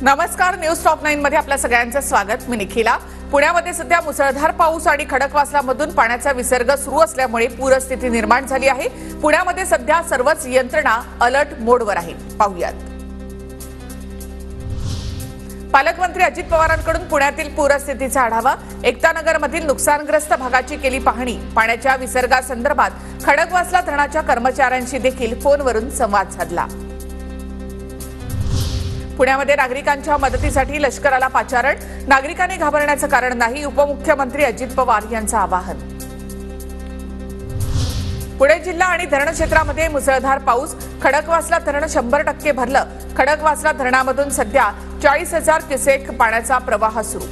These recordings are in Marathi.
नमस्कार, न्यूज टॉप 9 मध्ये आपल्या सगळ्यांचं स्वागत। मी निखिला। पुण्यामध्ये सध्या मुसळधार पाऊस आणि खडकवासलामधून पाण्याचा विसर्ग सुरू असल्यामुळे पूरस्थिती निर्माण झाली आहे। पुण्यामध्ये सध्या सर्वच यंत्रणा अलर्ट मोडवर आहे। पाहूयात। पालकमंत्री अजित पवारांकडून पुण्यातील पूरस्थितीचा आढावा। एकतानगरमधील नुकसानग्रस्त भागाची केली पाहणी। पाण्याच्या विसर्गासंदर्भात खडकवासला धरणाच्या कर्मचाऱ्यांशी देखील फोनवरून संवाद साधला। पुण्यामध्ये नागरिकांच्या मदतीसाठी लष्कराला पाचारण। नागरिकांनी घाबरण्याचं कारण नाही, उपमुख्यमंत्री अजित पवार यांचं आवाहन। पुणे जिल्हा आणि धरण क्षेत्रामध्ये मुसळधार पाऊस। खडकवासला धरण 100% भरलं। खडकवासला धरणामधून सध्या 40,000 क्युसेक पाण्याचा प्रवाह सुरू।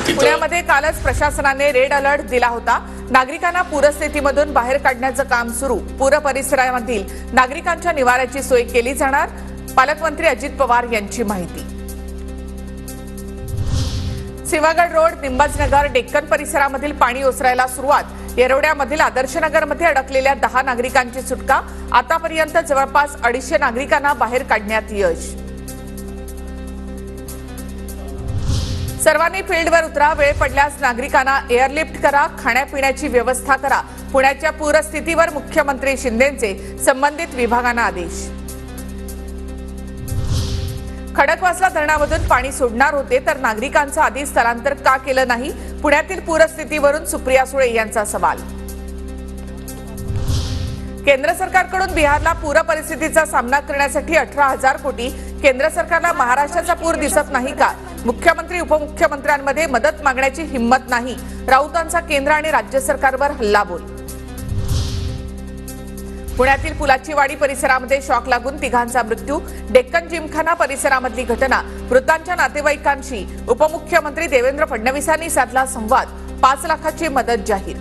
पुण्यामध्ये कालच प्रशासनाने रेड अलर्ट दिला होता। नागरिकांना पूरस्थितीमधून बाहेर काढण्याचं काम सुरू। पूर परिसरामधील नागरिकांच्या निवाऱ्याची सोय केली जाणार। पालकमंत्री अजित पवार यांची माहिती। सिंहगड रोड, निंबाजनगर, डेक्कन परिसरामधील पाणी ओसरायला सुरुवात। येरवड्यामधील आदर्शनगरमध्ये अडकलेल्या 10 नागरिकांची सुटका। आतापर्यंत जवळपास 250 नागरिकांना बाहेर काढण्यात यश। सर्वांनी फील्डवर उतरा। वेळ पडल्यास नागरिकांना एअरलिफ्ट करा। खाण्यापिण्याची व्यवस्था करा। पुण्याच्या पूरस्थितीवर मुख्यमंत्री शिंदेंचे संबंधित विभागांना आदेश। खडकवासला धरणामधून पाणी सोडणार होते तर नागरिकांचं आधी स्थलांतर का केलं नाही? पुण्यातील पूरस्थितीवरून सुप्रिया सुळे यांचा सवाल। केंद्र सरकारकडून बिहारला पूर परिस्थितीचा सामना करण्यासाठी 18,000 कोटी। केंद्र सरकारला महाराष्ट्राचा पूर दिसत नाही का? मुख्यमंत्री उपमुख्यमंत्र्यांमध्ये मदत मागण्याची हिंमत नाही। राऊतांचा केंद्र आणि राज्य सरकारवर हल्लाबोल। पुण्यातील पुलाची वाडी परिसरामध्ये शॉक लागून 3घांचा मृत्यू। डेक्कन जिमखाना परिसरामधली घटना। मृतांच्या नातेवाईकांशी उपमुख्यमंत्री देवेंद्र फडणवीसांनी साधला संवाद। 5 लाखाची मदत जाहीर।